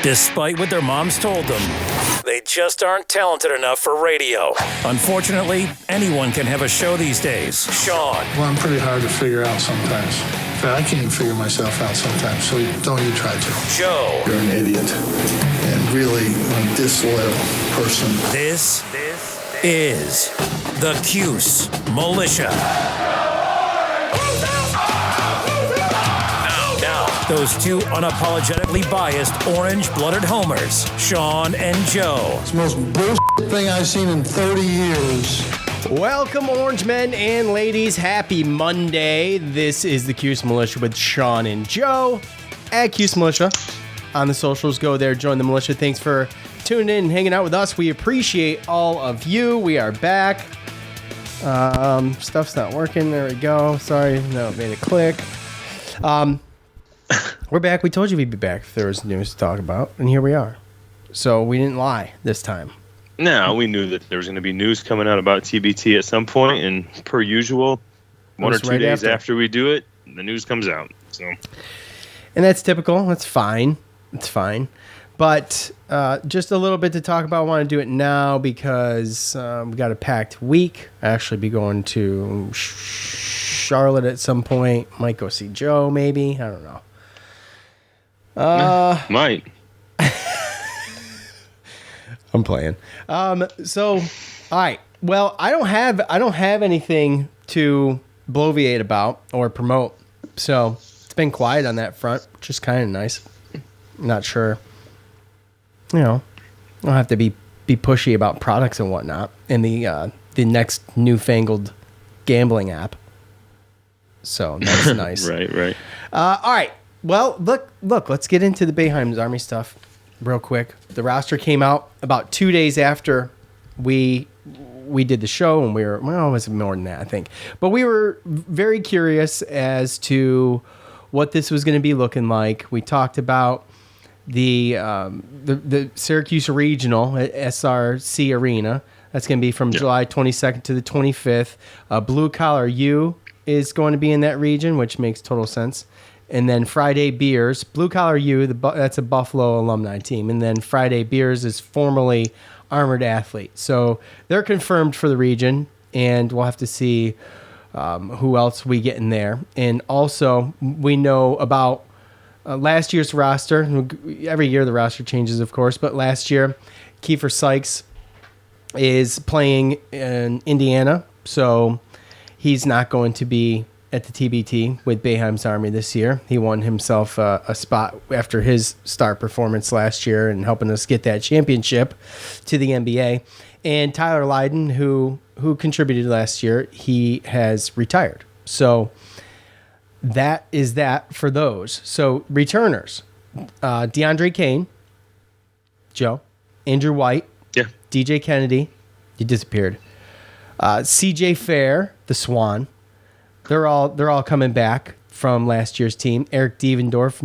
despite what their moms told them. They just aren't talented enough for radio. Unfortunately, anyone can have a show these days. Sean. Well, I'm pretty hard to figure out sometimes. In fact, I can't even figure myself out sometimes, so don't even try to. Joe. You're an idiot and really a disloyal person. This is the Cuse Militia. Now, those two unapologetically biased orange-blooded homers, Sean and Joe. It's the most bullshit thing I've seen in 30 years. Welcome, Orange men and ladies. Happy Monday. This is the Cuse Militia with Sean and Joe at Cuse Militia. On the socials, go there, join the militia. Thanks for tuning in and hanging out with us. We appreciate all of you. We are back. Stuff's not working. There we go. Sorry, no, it made it click. We're back. We told you we'd be back if there was news to talk about, and here we are. So we didn't lie this time. No, we knew that there was going to be news coming out about TBT at some point, and per usual, 1 or 2 days after we do it, the news comes out. So, and that's typical. That's fine. It's fine. But just a little bit to talk about. I want to do it now because we got a packed week. I actually be going to Charlotte at some point. Might go see Joe, maybe. I don't know. Might. I'm playing. So, all right. Well, I don't have anything to bloviate about or promote. So it's been quiet on that front, which is kind of nice. I'm not sure. You know, I don't have to be pushy about products and whatnot in the next newfangled gambling app. So that's nice. Right. All right. Well, look. Let's get into the Boeheim's Army stuff real quick. The roster came out about 2 days after we did the show, and it was more than that, I think. But we were very curious as to what this was going to be looking like. We talked about the Syracuse Regional at SRC Arena. That's going to be from July 22nd to the 25th. Blue Collar U is going to be in that region, which makes total sense. And then Friday Beers, Blue Collar U, that's a Buffalo alumni team. And then Friday Beers is formerly Armored Athlete. So they're confirmed for the region, and we'll have to see who else we get in there. And also, we know about last year's roster. Every year the roster changes, of course, but last year, Kiefer Sykes is playing in Indiana, so he's not going to be at the TBT with Boeheim's Army this year. He won himself a spot after his star performance last year and helping us get that championship to the NBA. And Tyler Lydon, who contributed last year, he has retired. So that is that for those. So returners, DeAndre Kane, Joe, Andrew White, DJ Kennedy, he disappeared. CJ Fair, the Swan. They're all coming back from last year's team. Eric Devendorf,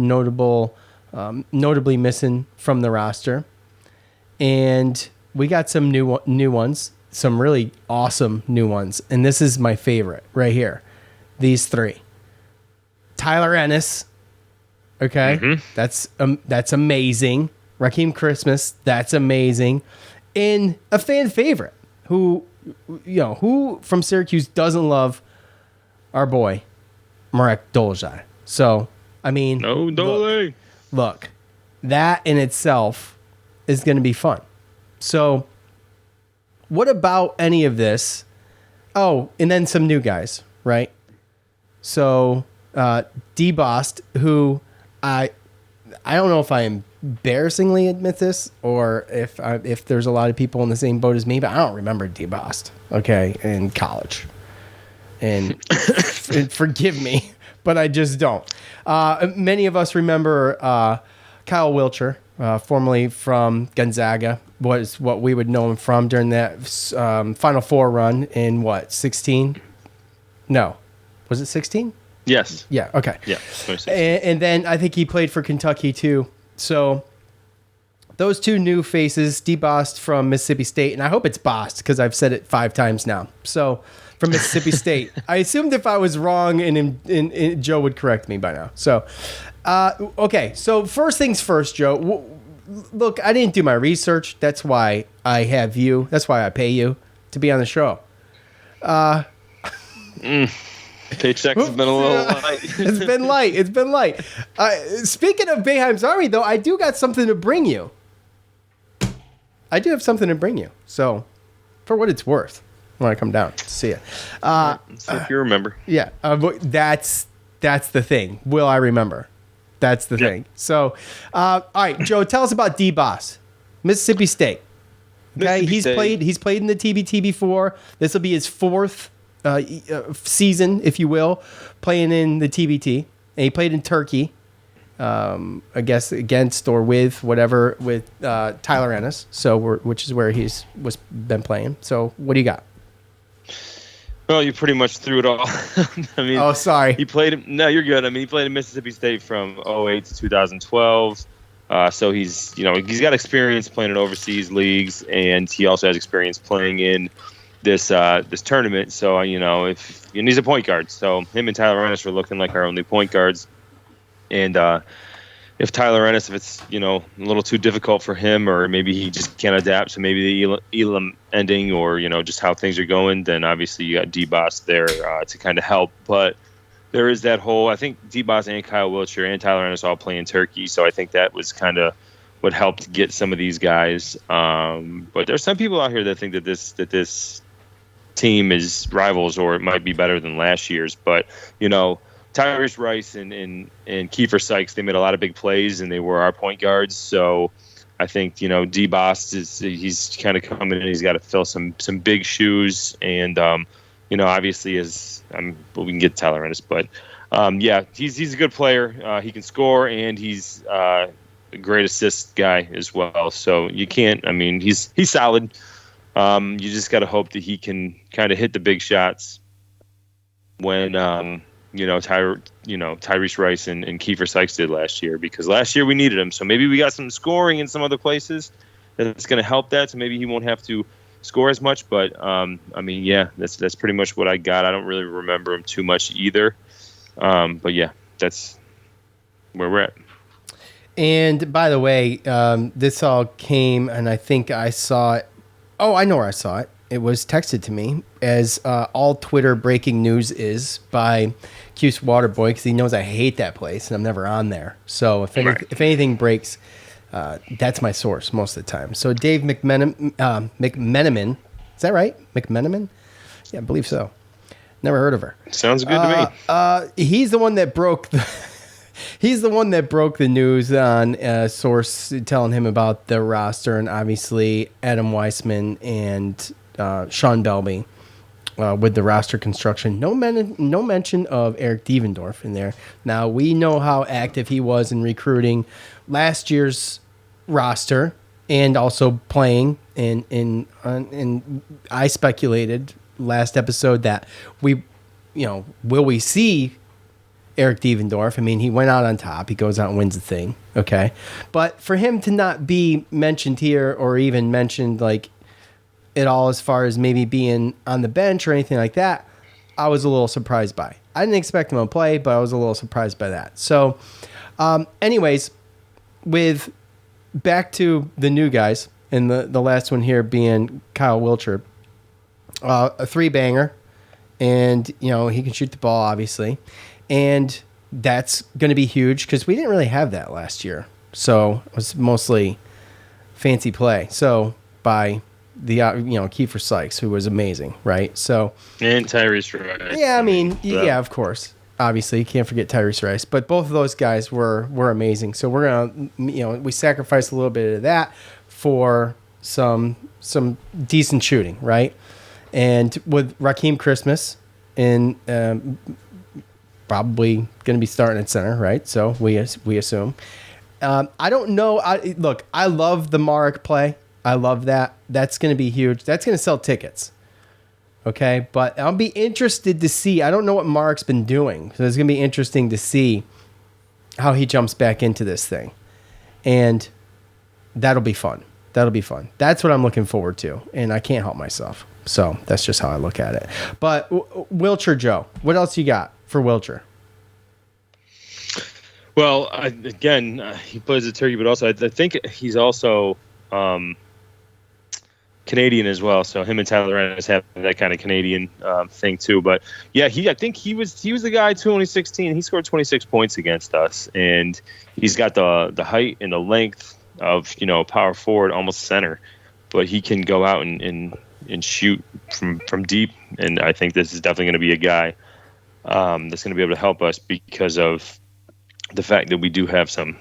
notably missing from the roster, and we got some new ones, some really awesome new ones. And this is my favorite right here. These three: Tyler Ennis, okay, that's amazing. Raheem Christmas, that's amazing, and a fan favorite who from Syracuse doesn't love our boy, Marek Dolezaj. So, I mean, look, that in itself is going to be fun. So, what about any of this? Oh, and then some new guys, right? So, DeBost, who I don't know if I embarrassingly admit this or if there's a lot of people in the same boat as me, but I don't remember DeBost, okay, in college. And forgive me, but I just don't. Many of us remember Kyle Wilcher, formerly from Gonzaga, was what we would know him from during that Final Four run in 16? No. Was it 16? Yes. Yeah, okay. Yeah. And then I think he played for Kentucky too. So those two new faces, DeBost from Mississippi State, and I hope it's Bost because I've said it 5 times now. So from Mississippi State. I assumed if I was wrong, and Joe would correct me by now. So, okay. So first things first, Joe. look, I didn't do my research. That's why I have you. That's why I pay you to be on the show. Paycheck's been a little light. It's been light. Speaking of Boeheim's Army, though, I do got something to bring you. I do have something to bring you. So, for what it's worth, when I come down to see it. See if you remember. Yeah, that's the thing. Will I remember? That's the thing. So, all right, Joe, tell us about D-Boss, Mississippi State. Okay, he's played in the TBT before. This will be his fourth season, if you will, playing in the TBT. And he played in Turkey, I guess against or with whatever with Tyler Ennis. So, which is where he's been playing. So, what do you got? Well, you pretty much threw it all. I mean, oh, sorry. He played. No, you're good. I mean, he played in Mississippi State from 2008 to 2012. So he's got experience playing in overseas leagues, and he also has experience playing in this tournament. So and he's a point guard. So him and Tyler Ennis are looking like our only point guards. And if Tyler Ennis, if it's a little too difficult for him, or maybe he just can't adapt, so maybe the Elam ending, or just how things are going, then obviously you got D-Boss there to kind of help. But there is that whole, I think D-Boss and Kyle Wiltshire and Tyler Ennis all play in Turkey, so I think that was kind of what helped get some of these guys. But there's some people out here that think that this team is rivals, or it might be better than last year's. But Tyrese Rice and Kiefer Sykes, they made a lot of big plays, and they were our point guards. So I think D-Boss he's kind of coming in. He's got to fill some big shoes, and obviously we can get Tyler Ennis, but he's a good player. He can score, and he's a great assist guy as well. So you can't. I mean, he's solid. You just got to hope that he can kind of hit the big shots when Tyrese Rice and Kiefer Sykes did last year, because last year we needed him. So maybe we got some scoring in some other places that's going to help that. So maybe he won't have to score as much. But that's pretty much what I got. I don't really remember him too much either. But yeah, that's where we're at. And by the way, this all came, and I think I saw it. Oh, I know where I saw it. It was texted to me, as all Twitter breaking news is, by Cuse Waterboy, because he knows I hate that place and I'm never on there. So if anything breaks, that's my source most of the time. So Dave McMenamin, is that right? McMenamin? Yeah, I believe so. Never heard of her. Sounds good to me. He's the one that broke the news on a source telling him about the roster, and obviously Adam Weissman and Sean Belby with the roster construction. No mention of Eric Devendorf in there. Now, we know how active he was in recruiting last year's roster, and also playing. And I speculated last episode that will we see Eric Devendorf? I mean, he went out on top. He goes out and wins the thing. Okay. But for him to not be mentioned here, or even mentioned like at all as far as maybe being on the bench or anything like that, I was a little surprised by. I didn't expect him to play, but I was a little surprised by that. So anyways, with back to the new guys, and the last one here being Kyle Wiltshire, a 3-banger, and he can shoot the ball, obviously. And that's going to be huge, because we didn't really have that last year. So it was mostly fancy play. So by the Kiefer Sykes, who was amazing, right? So and Tyrese Rice. Yeah, I mean, yeah, of course. Obviously, you can't forget Tyrese Rice. But both of those guys were amazing. So we're gonna we sacrificed a little bit of that for some decent shooting, right? And with Raheem Christmas and probably going to be starting at center, right? So we assume. I don't know. Look, I love the Marek play. I love that. That's going to be huge. That's going to sell tickets. Okay, but I'll be interested to see. I don't know what Marek's been doing, so it's going to be interesting to see how he jumps back into this thing, and that'll be fun. That'll be fun. That's what I'm looking forward to, and I can't help myself. So that's just how I look at it. But Wiltshire, Joe, what else you got for Wiltshire? Well, he plays at Turkey, but also I think he's also Canadian as well. So him and Tyler Ennis have that kind of Canadian thing too. But yeah, I think he was the guy 2016. He scored 26 points against us, and he's got the height and the length of power forward, almost center. But he can go out and shoot from deep, and I think this is definitely going to be a guy that's going to be able to help us because of the fact that we do have some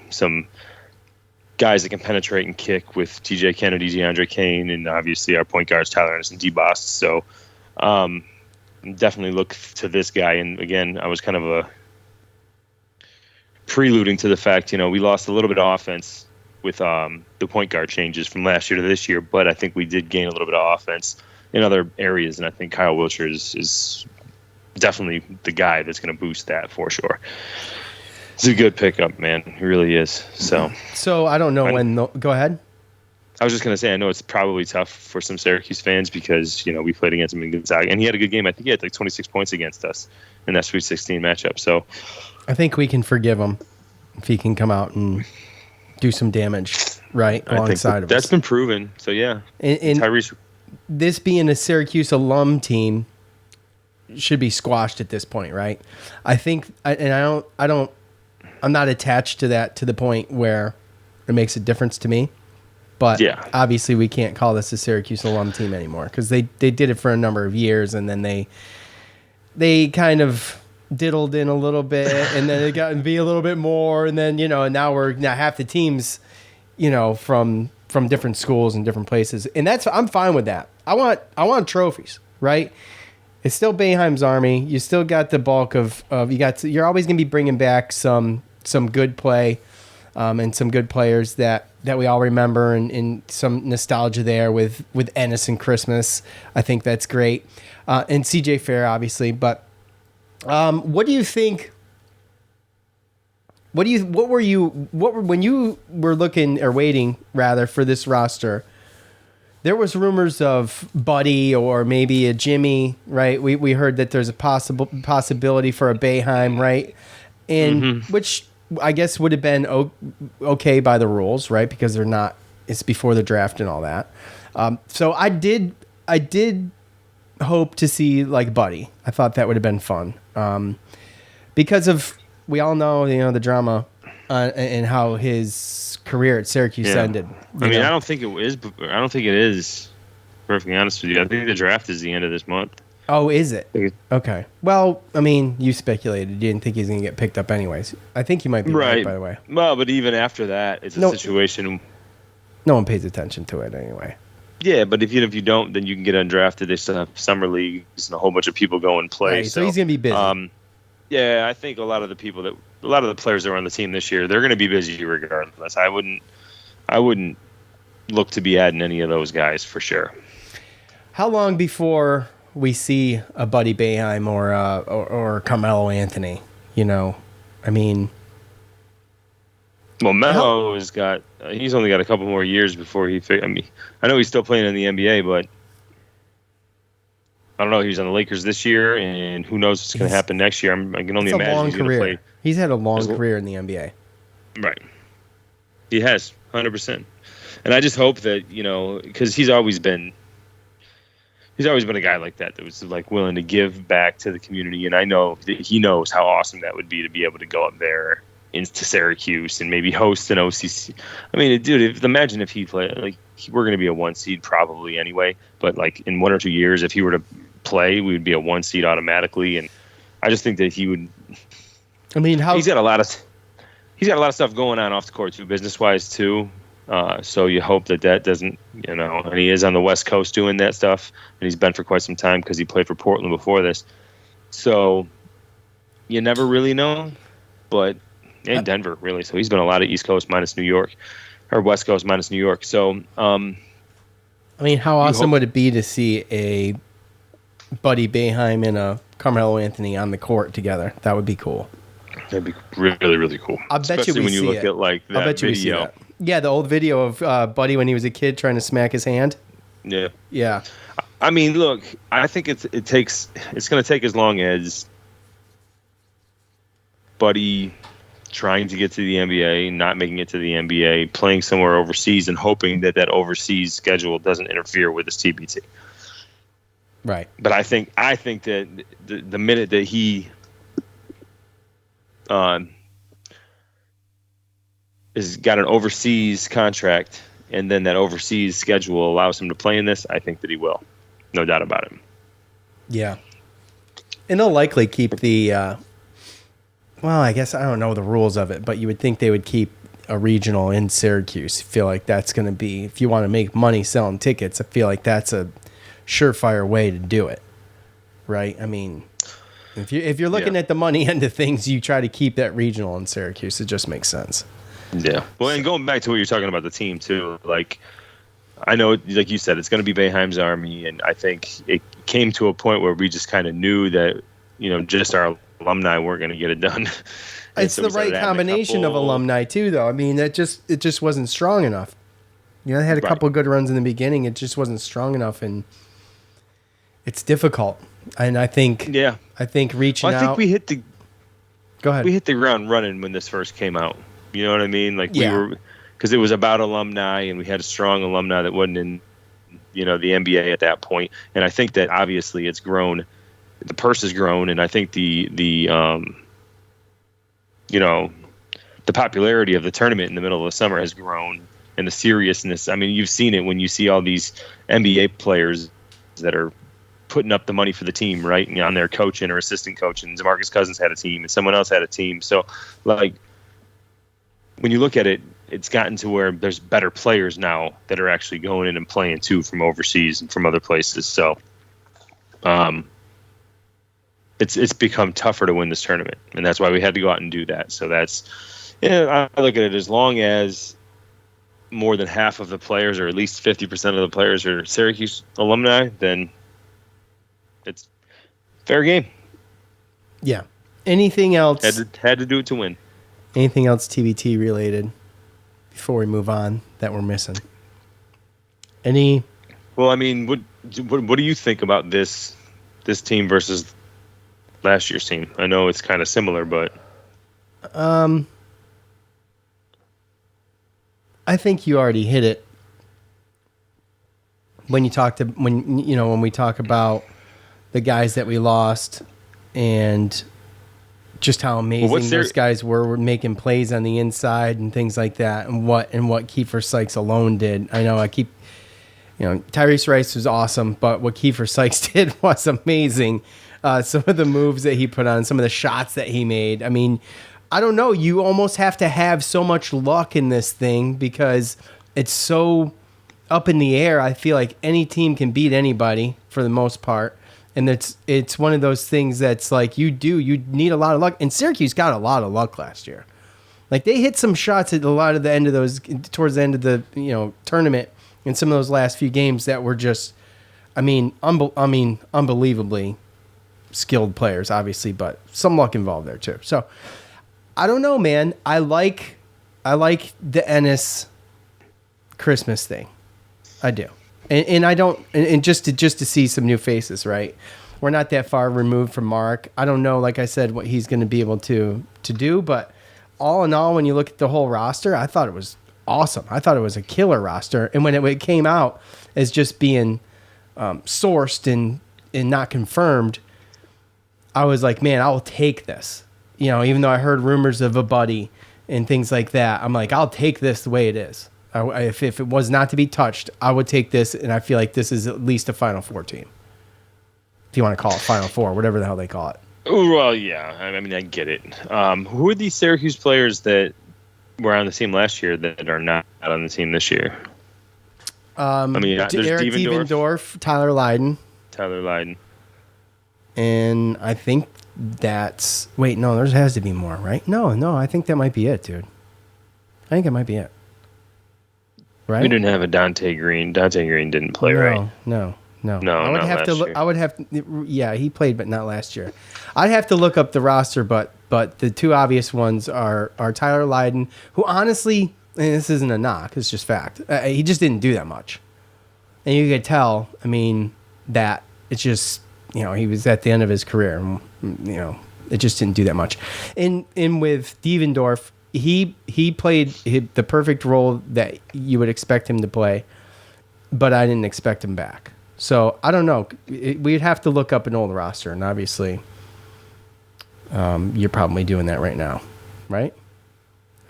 guys that can penetrate and kick with TJ Kennedy, DeAndre Kane, and obviously our point guards Tyler Ennis and D-Boss. So definitely look to this guy. And again, I was kind of preluding to the fact, we lost a little bit of offense with the point guard changes from last year to this year, but I think we did gain a little bit of offense in other areas, and I think Kyle Wiltshire is definitely the guy that's going to boost that for sure. It's a good pickup, man. He really is. So I don't know when. Go ahead. I was just going to say, I know it's probably tough for some Syracuse fans because, we played against him in Gonzaga, and he had a good game. I think he had like 26 points against us in that Sweet 16 matchup. So I think we can forgive him if he can come out and do some damage, right, alongside of us. That's been proven. So, yeah. And Tyrese. This being a Syracuse alum team should be squashed at this point, right? I think, I'm not attached to that to the point where it makes a difference to me. But obviously we can't call this a Syracuse alum team anymore because they did it for a number of years, and then they kind of diddled in a little bit, and then it got to be a little bit more, and then and now half the teams from different schools and different places, and I'm fine with that. I want trophies, right? It's still Boeheim's Army. You still got the bulk of you're always going to be bringing back some good play and some good players that we all remember, and some nostalgia there with Ennis and Christmas. I think that's great. And CJ Fair, obviously. But what do you think? When you were looking or waiting rather for this roster? There was rumors of Buddy or maybe a Jimmy, right? We heard that there's a possibility for a Boeheim, right? And which I guess would have been okay by the rules, right? Because they're not. It's before the draft and all that. So I did hope to see like Buddy. I thought that would have been fun because of we all know the drama and how his career at Syracuse ended. I don't think it is. I don't think it is. Perfectly honest with you, I think the draft is the end of this month. Oh, is it? Okay. Well, you speculated. You didn't think he's going to get picked up anyways. I think you might be right, by the way. Well, but even after that, it's a situation. No one pays attention to it anyway. Yeah, but if you don't, then you can get undrafted. They still have summer leagues and a whole bunch of people go and play. Right, so he's going to be busy. Yeah, I think a lot of the players that were on the team this year, they're going to be busy regardless. I wouldn't look to be adding any of those guys for sure. How long before we see a Buddy Boeheim or Carmelo Anthony? Well, Melo he's only got a couple more years before I know he's still playing in the NBA, but I don't know. He's on the Lakers this year, and who knows what's going to happen next year. I can only imagine he's going to play. He's had a long career in the NBA. Right. He has, 100%. And I just hope that, because he's always been a guy like that was like willing to give back to the community. And I know that he knows how awesome that would be to be able to go up there into Syracuse and maybe host an OCC. Dude, imagine if he played, like, we're going to be a 1 seed probably anyway, but like in 1 or 2 years, if he were to play, we would be a 1 seed automatically. And I just think that he would. He's got a lot of stuff going on off the court too, business wise too. So you hope that doesn't, and he is on the West Coast doing that stuff, and he's been for quite some time because he played for Portland before this. So you never really know, but in Denver really. So he's been a lot of East Coast minus New York, or West Coast minus New York. So how awesome would it be to see a Buddy Boeheim and a Carmelo Anthony on the court together? That would be cool. That'd be really, really cool. I bet Especially you when you look at like that video. Yeah, the old video of Buddy when he was a kid trying to smack his hand. Yeah. Yeah. Look, I think it's going to take as long as Buddy trying to get to the NBA, not making it to the NBA, playing somewhere overseas, and hoping that overseas schedule doesn't interfere with his TBT. Right. But I think that the minute that he has got an overseas contract, and then that overseas schedule allows him to play in this, I think that he will. No doubt about it. Yeah. And they'll likely keep the, well, I guess I don't know the rules of it, but you would think they would keep a regional in Syracuse. I feel like that's going to be, if you want to make money selling tickets, I feel like that's a surefire way to do it. Right? I mean, if you're looking at the money end of things, you try to keep that regional in Syracuse. It just makes sense. Yeah. Well, and going back to what you're talking about the team too, like I know, like you said, it's going to be Boeheim's Army, and I think it came to a point where we just kind of knew that, just our alumni weren't going to get it done. It's so the right combination of alumni too, though. I mean, it just wasn't strong enough. They had a couple of good runs in the beginning. It just wasn't strong enough, and it's difficult. And I think, reaching out. I think we hit the. Go ahead. We hit the ground running when this first came out. You know what I mean? Like we were, because it was about alumni, and we had a strong alumni that wasn't in, the NBA at that point. And I think that obviously it's grown, the purse has grown, and I think the popularity of the tournament in the middle of the summer has grown, and the seriousness. I mean, you've seen it when you see all these NBA players that are putting up the money for the team, right? On their coaching or assistant coaching. DeMarcus Cousins had a team, and someone else had a team. So, like, when you look at it, it's gotten to where there's better players now that are actually going in and playing too from overseas and from other places. So, it's become tougher to win this tournament, and that's why we had to go out and do that. So that's, I look at it, as long as more than half of the players, or at least 50% of the players, are Syracuse alumni, then it's fair game. Yeah. Anything else? Had to do it to win. Anything else TBT related before we move on that we're missing? Well, I mean, what do you think about this team versus last year's team? I know it's kind of similar, but I think you already hit it when we talk about the guys that we lost and just how amazing those guys were making plays on the inside and things like that, and what Kiefer Sykes alone did. I know Tyrese Rice was awesome, but what Kiefer Sykes did was amazing. Some of the moves that he put on, some of the shots that he made. I mean, I don't know. You almost have to have so much luck in this thing because it's so up in the air. I feel like any team can beat anybody for the most part. And it's one of those things that's like you need a lot of luck. And Syracuse got a lot of luck last year. Like they hit some shots at a lot of the end of those, towards the end of the tournament, in some of those last few games that were just, unbelievably skilled players, obviously, but some luck involved there too. So I don't know, man. I like the Ennis Christmas thing. I do. And I don't, and just to see some new faces, right? We're not that far removed from Mark. I don't know, like I said, what he's going to be able to do, but all in all, when you look at the whole roster, I thought it was awesome. I thought it was a killer roster. And when it came out as just being sourced and not confirmed, I was like, man, I'll take this. Even though I heard rumors of a buddy and things like that, I'm like, I'll take this the way it is. If it was not to be touched, I would take this, and I feel like this is at least a Final Four team. If you want to call it Final Four, whatever the hell they call it. Well, yeah. I mean, I get it. Who are these Syracuse players that were on the team last year that are not on the team this year? There's Eric Devendorf, Tyler Lydon. And I think that's... Wait, no, there has to be more, right? No, I think that might be it, dude. I think it might be it. Right? We didn't have a Dante Green. Dante Green didn't play, right? No. I would have to look. I would have. Yeah, he played, but not last year. I'd have to look up the roster, but the two obvious ones are Tyler Lydon, who honestly, and this isn't a knock, it's just fact. He just didn't do that much, and you could tell. I mean, that it's just he was at the end of his career. It just didn't do that much. And with Devendorf, he played the perfect role that you would expect him to play, but I didn't expect him back. So I don't know. We'd have to look up an old roster, and obviously, you're probably doing that right now, right?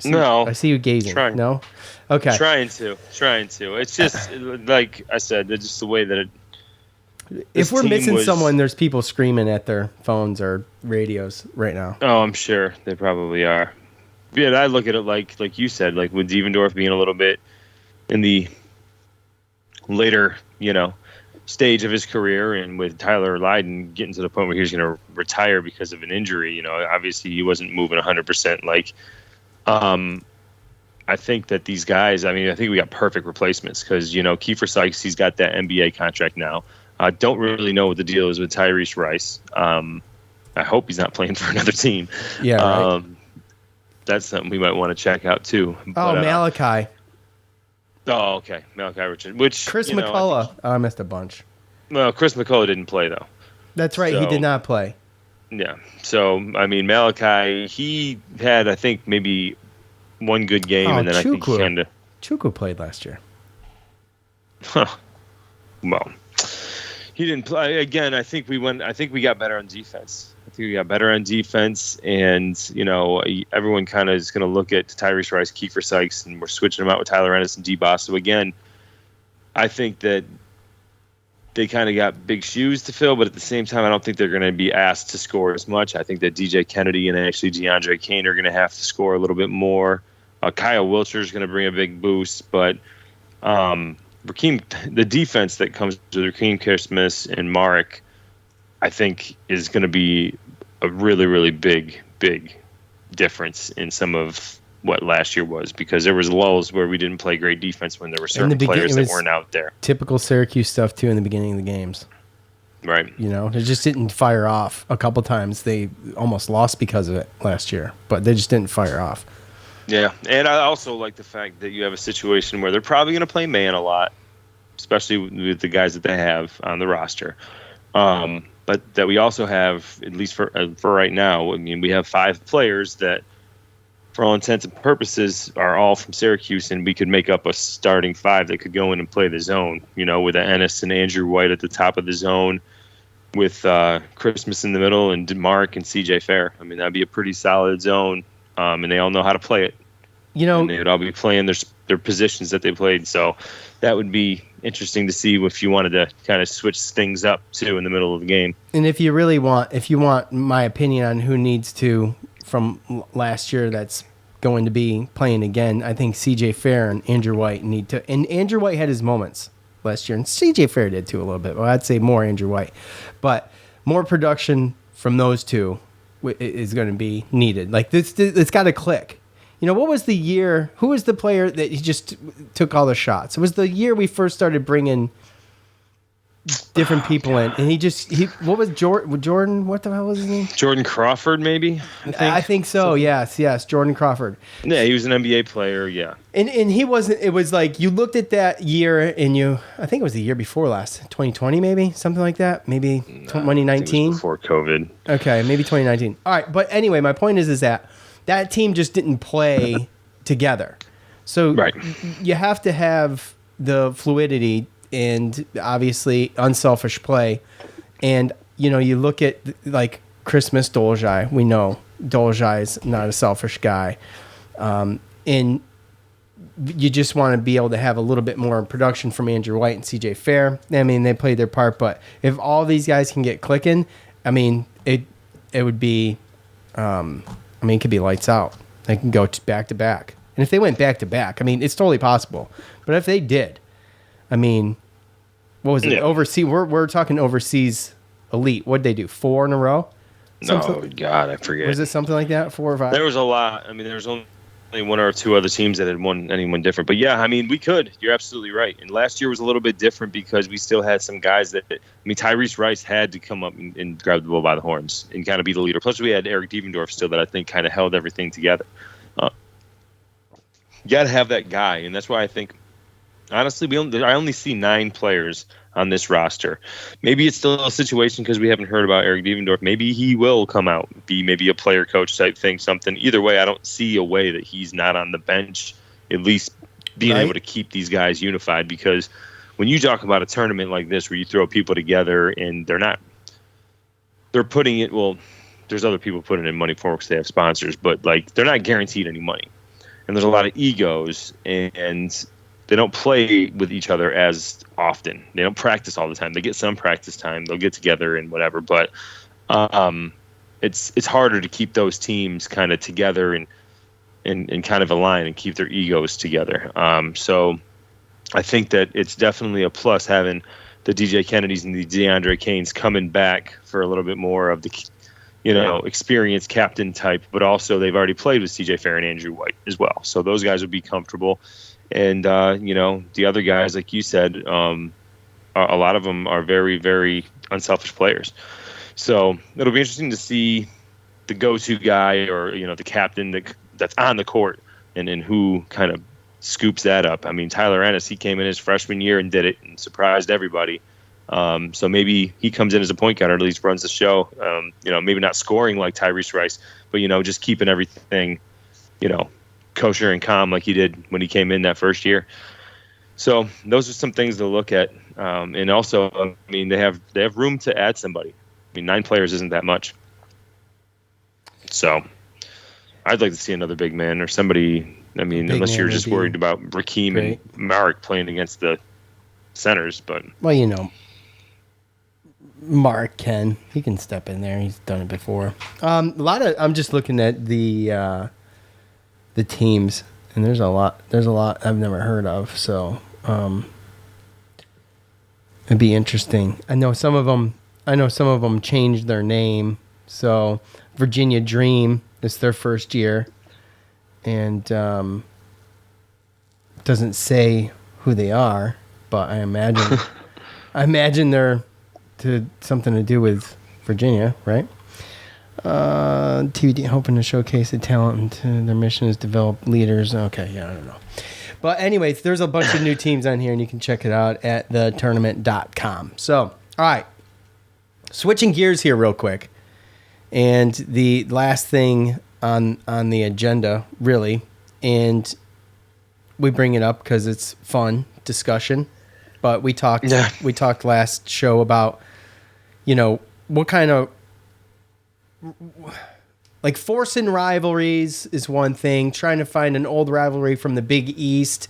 I see you gazing. Trying. No? Okay. Trying to. It's just, like I said, it's just the way that if we're missing someone, there's people screaming at their phones or radios right now. Oh, I'm sure they probably are. Yeah, I look at it like you said, like with Devendorf being a little bit in the later, stage of his career, and with Tyler Lydon getting to the point where he was going to retire because of an injury, obviously he wasn't moving 100%. I think that these guys, I think we got perfect replacements because, Kiefer Sykes, he's got that NBA contract now. I don't really know what the deal is with Tyrese Rice. I hope he's not playing for another team. Yeah, right. That's something we might want to check out too. Malachi. Oh, okay. Malachi Richard. Which Chris McCullough. I missed a bunch. Well, Chris McCullough didn't play though. That's right. He did not play. Yeah. So Malachi, he had I think maybe one good game, and then I think he kind of. Chuku played last year. Huh. Well, he didn't play again. I think we got better on defense. And everyone kind of is going to look at Tyrese Rice, Kiefer Sykes, and we're switching them out with Tyler Ennis and D-Boss. So again, I think that they kind of got big shoes to fill, but at the same time, I don't think they're going to be asked to score as much. I think that DJ Kennedy and actually DeAndre Kane are going to have to score a little bit more. Kyle Wilcher is going to bring a big boost, but the defense that comes with Rakeem Christmas and Marek, I think, is going to be a really, really big difference in some of what last year was, because there was lulls where we didn't play great defense when there were certain players that weren't out there. Typical Syracuse stuff too in the beginning of the games. Right. It just didn't fire off a couple times. They almost lost because of it last year, but they just didn't fire off. Yeah, and I also like the fact that you have a situation where they're probably going to play man a lot, especially with the guys that they have on the roster. But that we also have, at least for right now, we have 5 players that, for all intents and purposes, are all from Syracuse, and we could make up a starting 5 that could go in and play the zone, with Ennis and Andrew White at the top of the zone, with Christmas in the middle, and Mark and CJ Fair. That'd be a pretty solid zone, and they all know how to play it. And they would all be playing their positions that they played, so that would be interesting to see if you wanted to kind of switch things up too in the middle of the game. And if you want my opinion on who needs to, from last year that's going to be playing again, I think CJ Fair and Andrew White need to. And Andrew White had his moments last year, and CJ Fair did too a little bit. Well, I'd say more Andrew White, but more production from those two is going to be needed. Like this, it's got to click. What was the year? Who was the player that he just took all the shots? It was the year we first started bringing different people in, and what was Jordan? What the hell was his name? Jordan Crawford, maybe. I think so. Yes, Jordan Crawford. Yeah, he was an NBA player. Yeah, and he wasn't. It was like you looked at that year, and I think it was the year before last, 2020, maybe something like that. Maybe 2019 before COVID. Okay, maybe 2019. All right, but anyway, my point is that team just didn't play together. So right. You have to have the fluidity and obviously unselfish play. And, you look at like Christmas Dolezaj. We know Dolezaj's not a selfish guy. And you just want to be able to have a little bit more production from Andrew White and CJ Fair. They played their part, but if all these guys can get clicking, it would be... it could be lights out. They can go back to back. And if they went back to back, it's totally possible. But if they did, what was it? Yeah. Overseas, we're talking overseas elite. What'd they do? 4 in a row? God, I forget. Was it something like that? 4 or 5? There was a lot. There was only 1 or 2 other teams that had won anyone different. But yeah, we could. You're absolutely right. And last year was a little bit different because we still had some guys that, Tyrese Rice had to come up and grab the bull by the horns and kind of be the leader. Plus we had Eric Devendorf still that I think kind of held everything together. You got to have that guy. And that's why I think honestly, I only see 9 players on this roster. Maybe it's still a situation because we haven't heard about Eric Devendorf. Maybe he will come out, be maybe a player coach type thing, something. Either way, I don't see a way that he's not on the bench, at least being able to keep these guys unified. Because when you talk about a tournament like this where you throw people together and they're putting it, well, there's other people putting in money for because they have sponsors, but like they're not guaranteed any money. And there's a lot of egos, and they don't play with each other as often. They don't practice all the time. They get some practice time. They'll get together and whatever, but it's harder to keep those teams kind of together and kind of align and keep their egos together. So I think that it's definitely a plus having the DJ Kennedys and the DeAndre Canes coming back for a little bit more of the experienced captain type, but also they've already played with CJ Fair and Andrew White as well. So those guys would be comfortable. And, the other guys, like you said, a lot of them are very, very unselfish players. So it'll be interesting to see the go-to guy or, the captain that's on the court and who kind of scoops that up. I mean, Tyler Ennis, he came in his freshman year and did it and surprised everybody. So maybe he comes in as a point guard or at least runs the show. Maybe not scoring like Tyrese Rice, but, just keeping everything, kosher and calm like he did when he came in that first year. So those are some things to look at. And also, I mean, they have room to add somebody. I mean, 9 players isn't that much. So I'd like to see another big man or somebody. I mean, unless you're just worried about Rakeem and Marek playing against the centers, but Mark he can step in there. He's done it before. I'm just looking at the teams, and there's a lot I've never heard of. So it'd be interesting. I know some of them changed their name. So Virginia Dream is their first year, and doesn't say who they are, but I imagine they're something to do with Virginia, right? TBD hoping to showcase the talent, and their mission is develop leaders. Okay, yeah, I don't know. But anyways, there's a bunch of new teams on here, and you can check it out at thetournament.com. So, all right. Switching gears here real quick. And the last thing on the agenda, really, and we bring it up because it's fun discussion, but we talked last show about, what kind of, like, forcing rivalries is one thing. Trying to find an old rivalry from the Big East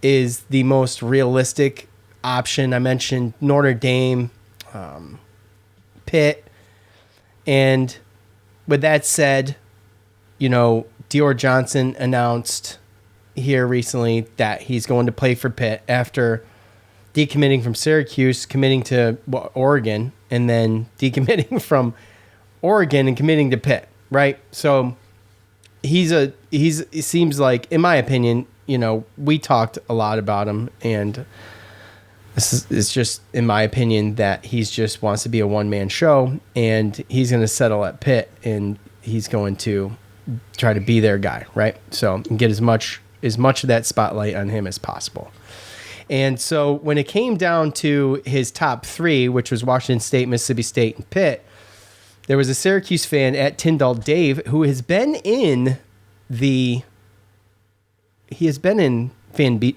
is the most realistic option. I mentioned Notre Dame, Pitt, and with that said, Dior Johnson announced here recently that he's going to play for Pitt after decommitting from Syracuse, committing to Oregon, and then decommitting from Oregon and committing to Pitt, right? So it seems like, in my opinion, we talked a lot about him, and it's just, in my opinion, that he's just wants to be a one-man show, and he's going to settle at Pitt, and he's going to try to be their guy, right? So get as much of that spotlight on him as possible. And so when it came down to his top 3, which was Washington State, Mississippi State, and Pitt, there was a Syracuse fan at Tyndall Dave who has been in fan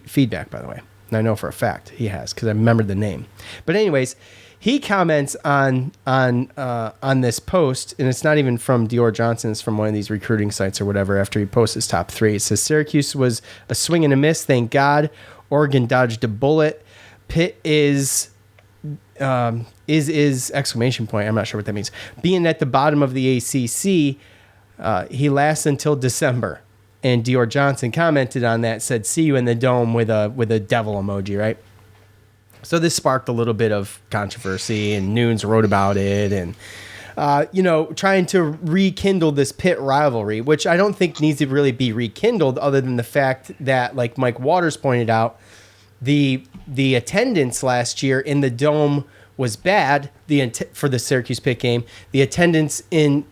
feedback, by the way. And I know for a fact he has, because I remembered the name. But anyways, he comments on this post, and it's not even from Dior Johnson, it's from one of these recruiting sites or whatever, after he posts his top 3. It says, Syracuse was a swing and a miss, thank God. Oregon dodged a bullet. Pitt is exclamation point. I'm not sure what that means. Being at the bottom of the ACC, he lasts until December. And Dior Johnson commented on that, said, see you in the dome with a devil emoji, right? So this sparked a little bit of controversy, and Nunes wrote about it, and trying to rekindle this Pitt rivalry, which I don't think needs to really be rekindled, other than the fact that, like Mike Waters pointed out, the attendance last year in the dome was bad. For the Syracuse Pitt game, the attendance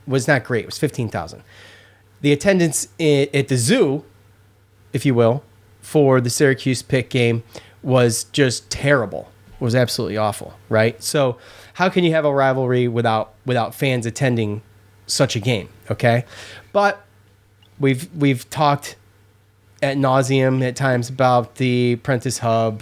was not great. It was 15,000. The attendance at the zoo, if you will, for the Syracuse Pitt game was just terrible. Was absolutely awful, right? So how can you have a rivalry without fans attending such a game? Okay, but we've talked ad nauseum at times about the Prentice Hub,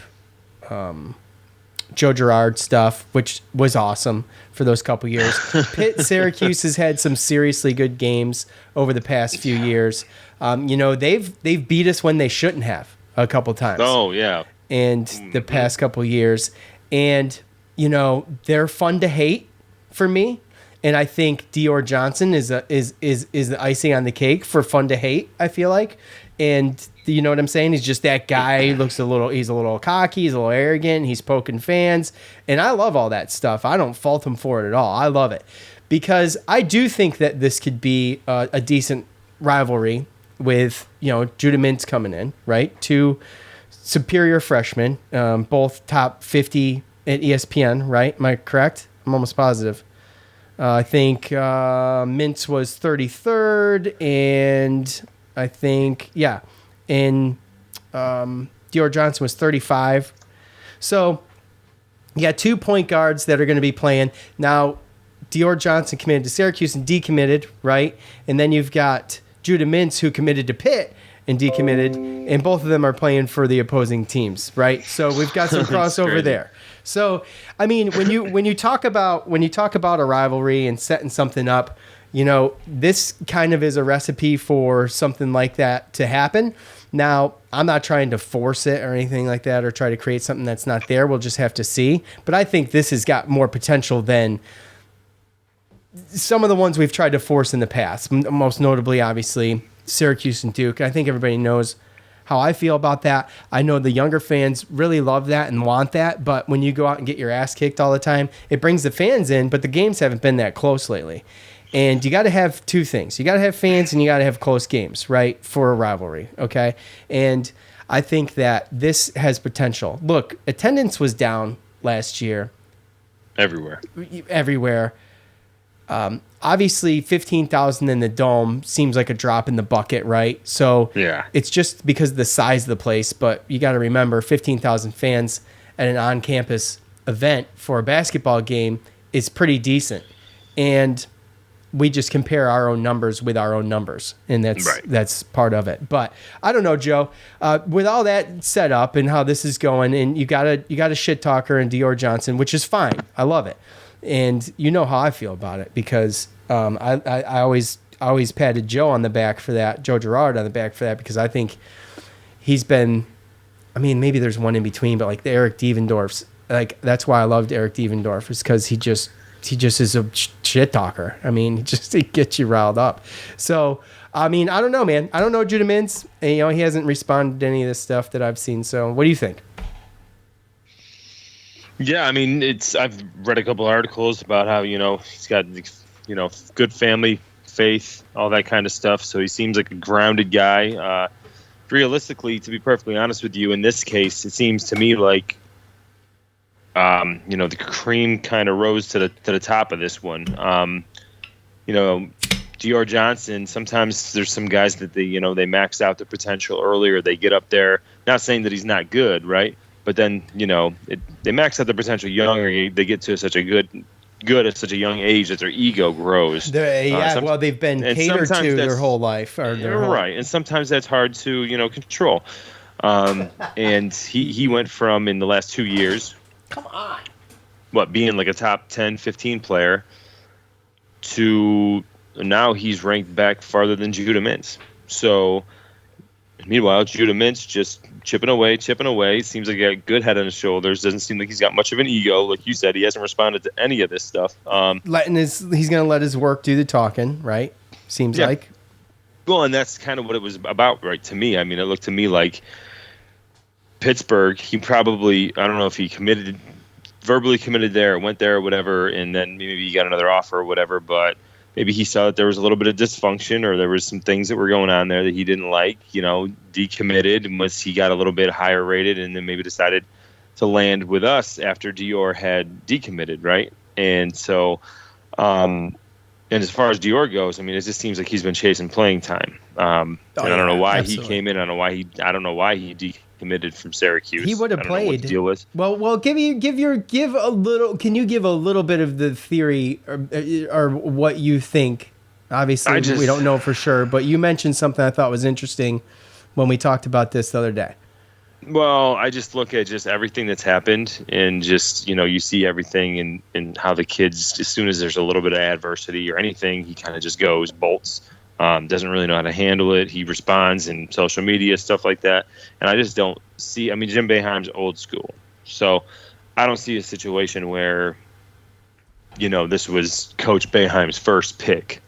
Joe Girard stuff, which was awesome for those couple years. Pitt, Syracuse has had some seriously good games over the past few years. They've beat us when they shouldn't have a couple times. Oh yeah. And the past couple years, and they're fun to hate for me. And I think Dior Johnson is the icing on the cake for fun to hate, I feel like. And you know what I'm saying? He's just that guy. He's a little cocky. He's a little arrogant. He's poking fans. And I love all that stuff. I don't fault him for it at all. I love it. Because I do think that this could be a decent rivalry with, Judah Mintz coming in, right? Two superior freshmen, both top 50 at ESPN, right? Am I correct? I'm almost positive. I think Mintz was 33rd, and I think, and Dior Johnson was 35. So you got 2 point guards that are going to be playing. Now, Dior Johnson committed to Syracuse and decommitted, right? And then you've got Judah Mintz, who committed to Pitt and decommitted, and both of them are playing for the opposing teams, right? So we've got some crossover there. So, I mean, when you talk about a rivalry and setting something up, this kind of is a recipe for something like that to happen. Now, I'm not trying to force it or anything like that or try to create something that's not there. We'll just have to see. But I think this has got more potential than some of the ones we've tried to force in the past. Most notably, obviously, Syracuse and Duke. I think everybody knows how I feel about that. I know the younger fans really love that and want that, but when you go out and get your ass kicked all the time, it brings the fans in, but the games haven't been that close lately. And you got to have two things. You got to have fans and you got to have close games, right, for a rivalry, okay? And I think that this has potential. Look, attendance was down last year. Everywhere. Obviously, 15,000 in the Dome seems like a drop in the bucket, right? So yeah, it's just because of the size of the place. But you got to remember, 15,000 fans at an on-campus event for a basketball game is pretty decent. And we just compare our own numbers with our own numbers, and that's part of it. But I don't know, Joe. With all that set up and how this is going, and you got a shit talker in Dior Johnson, which is fine. I love it. And you know how I feel about it because I always patted Joe on the back for that, Joe Girard on the back for that, because I think he's been, I mean, maybe there's one in between, but like the Eric Devendorfs, like that's why I loved Eric Devendorf, is because he just is a shit talker. I mean, he gets you riled up. So, I mean, I don't know, man. I don't know Judah Mintz, and he hasn't responded to any of this stuff that I've seen. So, what do you think? Yeah, I mean, I've read a couple articles about how, he's got, good family, faith, all that kind of stuff. So he seems like a grounded guy. Realistically, to be perfectly honest with you, in this case, it seems to me like, the cream kind of rose to the top of this one. Dior Johnson, sometimes there's some guys that they max out their potential earlier. They get up there, not saying that he's not good, right? But then, they max out their potential younger. They get to such a good at such a young age that their ego grows. They've been catered to their whole life. Right, and sometimes that's hard to, control. And he went from, in the last 2 years, come on, being like a top 10, 15 player, to now he's ranked back farther than Judah Mintz. So, meanwhile, Judah Mintz just chipping away. Seems like he got a good head on his shoulders. Doesn't seem like he's got much of an ego. Like you said, he hasn't responded to any of this stuff. He's going to let his work do the talking, right? Seems like. Well, and that's kind of what it was about, right, to me. I mean, it looked to me like Pittsburgh, he probably, I don't know if he verbally committed there, went there or whatever, and then maybe he got another offer or whatever, but maybe he saw that there was a little bit of dysfunction or there was some things that were going on there that he didn't like, decommitted, and he got a little bit higher rated, and then maybe decided to land with us after Dior had decommitted, right? And so, and as far as Dior goes, I mean, it just seems like he's been chasing playing time. And I don't know why he came in. I don't know why he decommitted. committed from Syracuse. He would have I don't know what played. the deal was. Well, give a little. Can you give a little bit of the theory or what you think? Obviously, we don't know for sure, but you mentioned something I thought was interesting when we talked about this the other day. Well, I just look at just everything that's happened, and just, you see everything and how the kids, as soon as there's a little bit of adversity or anything, he kind of just goes bolts. Doesn't really know how to handle it. He responds in social media, stuff like that. And I just don't see, Jim Boeheim's old school. So I don't see a situation where, this was Coach Boeheim's first pick,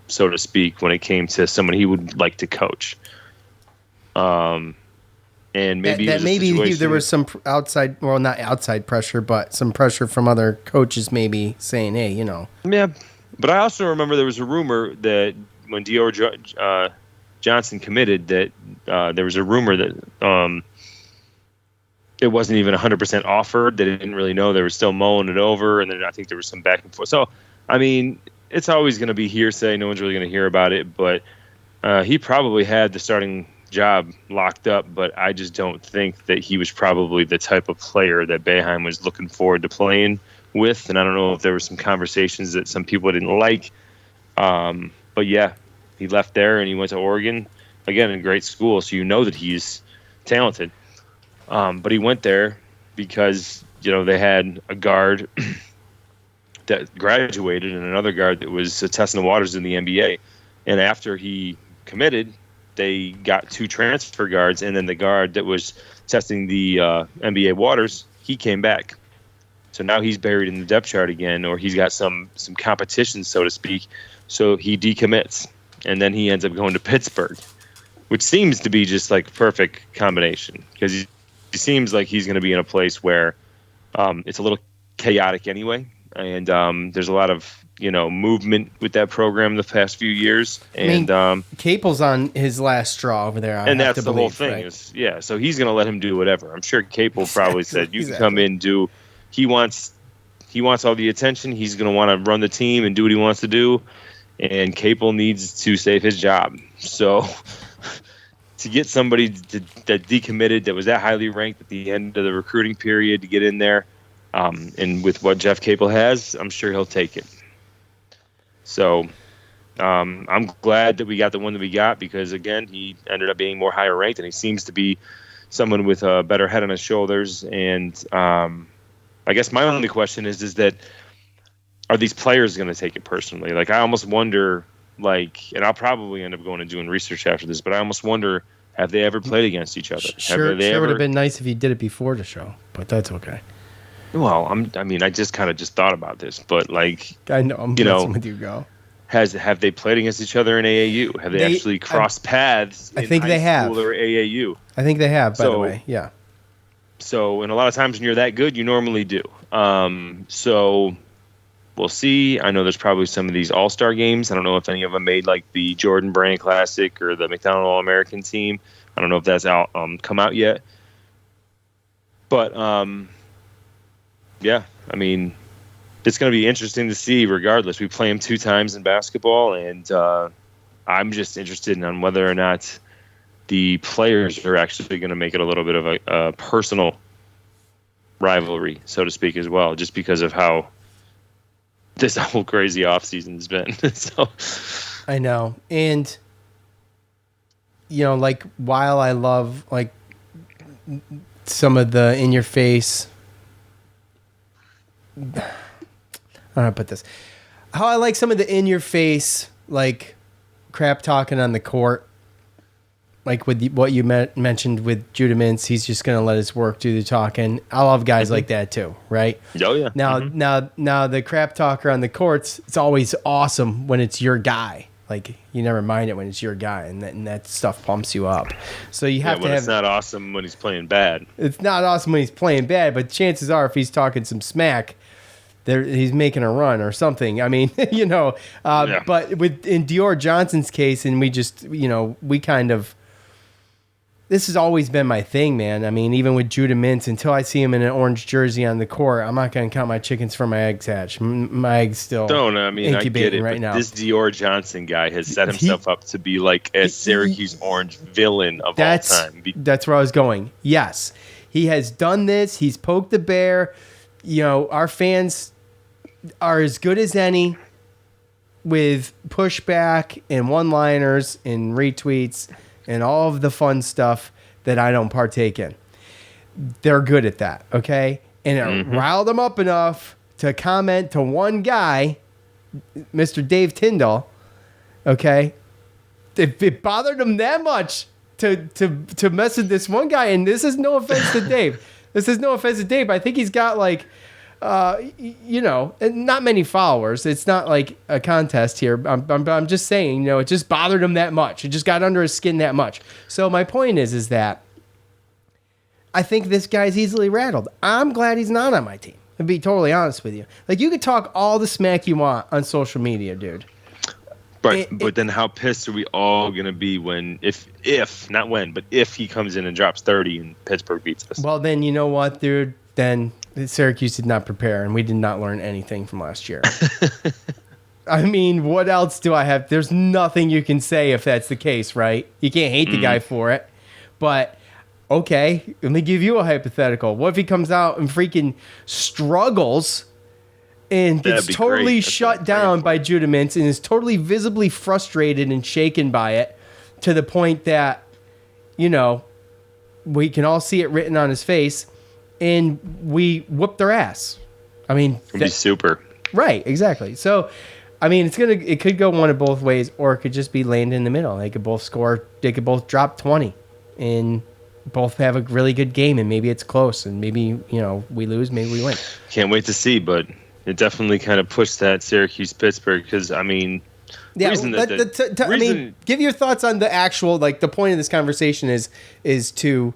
so to speak, when it came to someone he would like to coach. And maybe there was some outside, well, not outside pressure, but some pressure from other coaches maybe saying, hey, Yeah, but I also remember there was a rumor that when Dior Johnson committed, that there was a rumor that it wasn't even 100% offered. They didn't really know. They were still mulling it over, and then I think there was some back and forth. So, it's always going to be hearsay. No one's really going to hear about it, but he probably had the starting job locked up, but I just don't think that he was probably the type of player that Boeheim was looking forward to playing with. And I don't know if there were some conversations that some people didn't like. But yeah, he left there and he went to Oregon, again, in great school. So that he's talented. But he went there because, they had a guard that graduated and another guard that was testing the waters in the NBA. And after he committed, they got 2 transfer guards, and then the guard that was testing the NBA waters, he came back. So now he's buried in the depth chart again, or he's got some competition, so to speak. So he decommits, and then he ends up going to Pittsburgh, which seems to be just like perfect combination, because he seems like he's going to be in a place where it's a little chaotic anyway, and there's a lot of movement with that program the past few years, and Capel's on his last straw over there. And that's the whole thing. Right? So he's going to let him do whatever. I'm sure Capel probably said, "You can come in, do." He wants all the attention. He's going to want to run the team and do what he wants to do, and Capel needs to save his job. So to get somebody that decommitted, that was that highly ranked at the end of the recruiting period, to get in there, and with what Jeff Capel has, I'm sure he'll take it. So I'm glad that we got the one that we got, because, again, he ended up being more higher ranked, and he seems to be someone with a better head on his shoulders. And I guess my only question is that, are these players going to take it personally? Like, I almost wonder, and I'll probably end up going and doing research after this, but I almost wonder, have they ever played against each other? Sure would have been nice if you did it before the show, but that's okay. Well, I just kind of thought about this, but I know I'm messing with you, go. Have they played against each other in AAU? Have they actually crossed paths? I think they have. Or AAU? I think they have. By the way, yeah. So, and a lot of times when you're that good, you normally do. So we'll see. I know there's probably some of these All-Star games. I don't know if any of them made the Jordan Brand Classic or the McDonald All-American team. I don't know if that's out come out yet. But yeah, it's going to be interesting to see regardless. We play them 2 times in basketball, and I'm just interested in whether or not the players are actually going to make it a little bit of a personal rivalry, so to speak, as well, just because of how this whole crazy offseason has been. So I know. And, while I love, some of the in-your-face... I don't know how to put this. How I like some of the in-your-face, crap talking on the court. With what you mentioned with Judah Mintz, he's just going to let his work do the talking. I love guys like that too, right? Oh, yeah. Now the crap talker on the courts, it's always awesome when it's your guy. You never mind it when it's your guy, and that stuff pumps you up. So you have to have... It's not awesome when he's playing bad. It's not awesome when he's playing bad, but chances are if he's talking some smack, he's making a run or something. But in Dior Johnson's case, and we just, we kind of... this has always been my thing, man. I mean, even with Judah Mintz, until I see him in an orange jersey on the court, I'm not going to count my chickens for my eggs hatch. My eggs still I get it, right now. This Dior Johnson guy has set himself up to be like a Syracuse Orange villain of all time. That's where I was going. Yes, he has done this. He's poked the bear. You know, our fans are as good as any with pushback and one-liners and retweets and all of the fun stuff that I don't partake in. They're good at that, okay? And it riled them up enough to comment to one guy, Mr. Dave Tyndall, okay? It bothered him that much to mess with this one guy, and this is no offense to Dave. This is no offense to Dave. I think he's got like, not many followers. It's not like a contest here. I'm just saying, you know, it just bothered him that much. It just got under his skin that much. So my point is that I think this guy's easily rattled. I'm glad he's not on my team, to be totally honest with you. Like, you could talk all the smack you want on social media, dude. Right, but then how pissed are we all going to be when, if he comes in and drops 30 and Pittsburgh beats us? Well, then you know what, dude? Then Syracuse did not prepare, and we did not learn anything from last year. I mean, what else do I have? There's nothing you can say if that's the case, right? You can't hate the guy for it. But, okay, let me give you a hypothetical. What if he comes out and freaking struggles and gets totally shut down by Judah Mintz and is totally visibly frustrated and shaken by it to the point that, you know, we can all see it written on his face, and we whoop their ass. I mean, it'd be super. Right, exactly. So, I mean, it could go one of both ways, or it could just be land in the middle. They could both score. They could both drop 20, and both have a really good game, and maybe it's close, and maybe, you know, we lose, maybe we win. Can't wait to see, but it definitely kind of pushed that Syracuse-Pittsburgh because, I mean, yeah. I mean, give your thoughts on the actual, like, the point of this conversation is to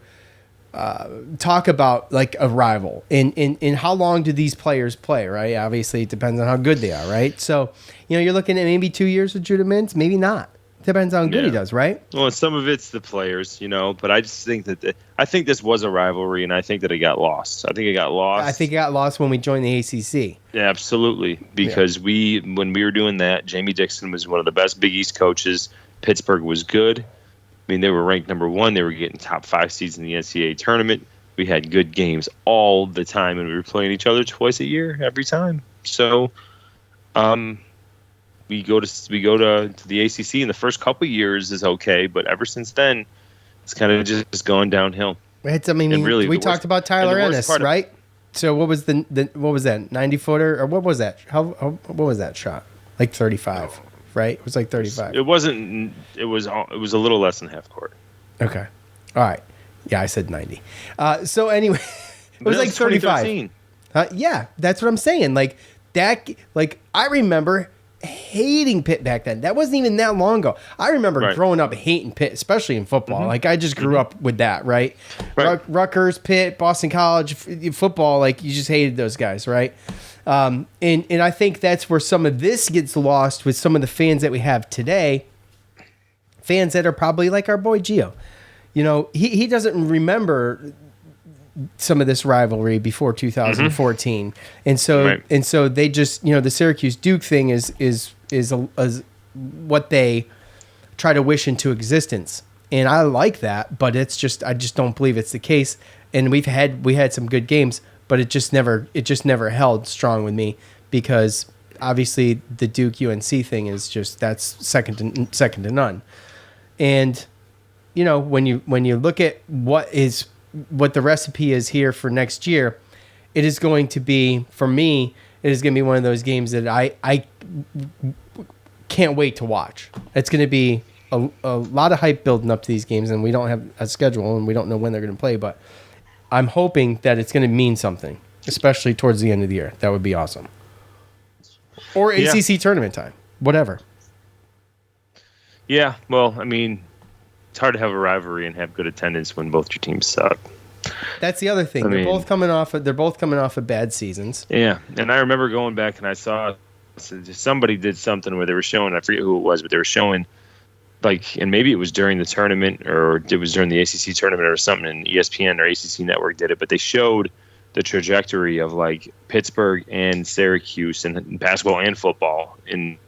talk about like a rival and how long do these players play, right? Obviously, it depends on how good they are, right? So, you know, you're looking at maybe 2 years with Judah Mintz, maybe not. Depends on how good he does, right? Well, some of it's the players, you know, but I just think that I think this was a rivalry, and I think that it got lost. I think it got lost when we joined the ACC. Yeah, absolutely, because when we were doing that, Jamie Dixon was one of the best Big East coaches. Pittsburgh was good. I mean, they were ranked number 1. They were getting top 5 seeds in the NCAA tournament. We had good games all the time, and we were playing each other twice a year every time. So, we go to the ACC in the first couple of years is okay, but ever since then, it's kind of just going downhill. Really, we talked about Tyler Ennis, right? So what was what was that 90-footer or what was that? What was that shot? Like 35, right? It was like 35. It wasn't. It was a little less than half court. Okay, all right. Yeah, I said 90. So anyway, it was like 35. Yeah, that's what I'm saying. Like that. Like I remember hating Pitt back then. That wasn't even that long ago. I remember growing up hating Pitt, especially in football. Like I just grew up with that, right? Rutgers, Pitt, Boston College, football, like you just hated those guys, right? And I think that's where some of this gets lost with some of the fans that we have today. Fans that are probably like our boy Gio. You know, he doesn't remember some of this rivalry before 2014, and so they just, you know, the Syracuse Duke thing is what they try to wish into existence, and I like that, but I just don't believe it's the case. And we had some good games, but it just never held strong with me because obviously the Duke UNC thing is just that's second to none, and you know when you look at what the recipe is here for next year, it is going to be, for me, it is going to be one of those games that I can't wait to watch. It's going to be a lot of hype building up to these games, and we don't have a schedule, and we don't know when they're going to play, but I'm hoping that it's going to mean something, especially towards the end of the year. That would be awesome. Or ACC tournament time, whatever. Yeah, well, I mean, it's hard to have a rivalry and have good attendance when both your teams suck. That's the other thing. They're both coming off of bad seasons. Yeah, and I remember going back and I saw somebody did something where they were showing, I forget who it was, but they were showing like, and maybe it was during the tournament or it was during the ACC tournament or something, and ESPN or ACC Network did it, but they showed the trajectory of like Pittsburgh and Syracuse in basketball and football, in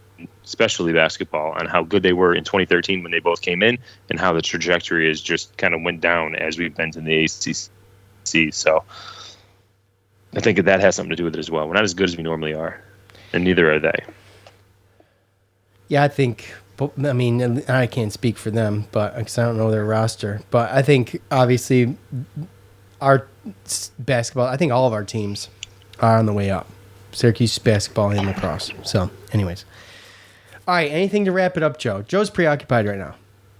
especially basketball, and how good they were in 2013 when they both came in, and how the trajectory is just kind of went down as we've been to the ACC. So I think that has something to do with it as well. We're not as good as we normally are, and neither are they. Yeah, I mean, I can't speak for them, but because I don't know their roster. But I think obviously our basketball, I think all of our teams are on the way up. Syracuse basketball and lacrosse. So, anyways. All right, anything to wrap it up, Joe? Joe's preoccupied right now.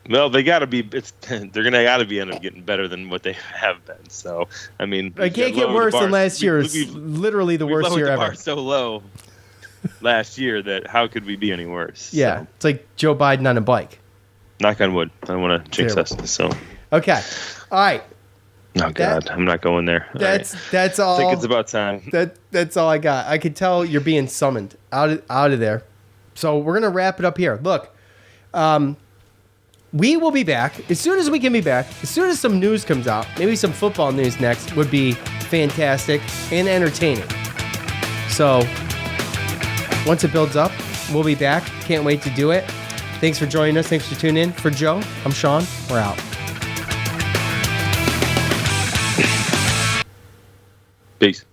Well, they got to be. They're gonna got to be end up getting better than what they have been. So, I mean, it can't get worse than last year. It's literally the worst year ever. Bar so low last year that how could we be any worse? Yeah, so. It's like Joe Biden on a bike. Knock on wood. I don't want to jinx us. So. Okay. All right. Oh God, I'm not going there. That's all. I think it's about time. That's all I got. I could tell you're being summoned out of there. So we're gonna wrap it up here. Look, we will be back as soon as we can be back. As soon as some news comes out, maybe some football news next would be fantastic and entertaining. So once it builds up, we'll be back. Can't wait to do it. Thanks for joining us. Thanks for tuning in. For Joe, I'm Sean. We're out. Peace.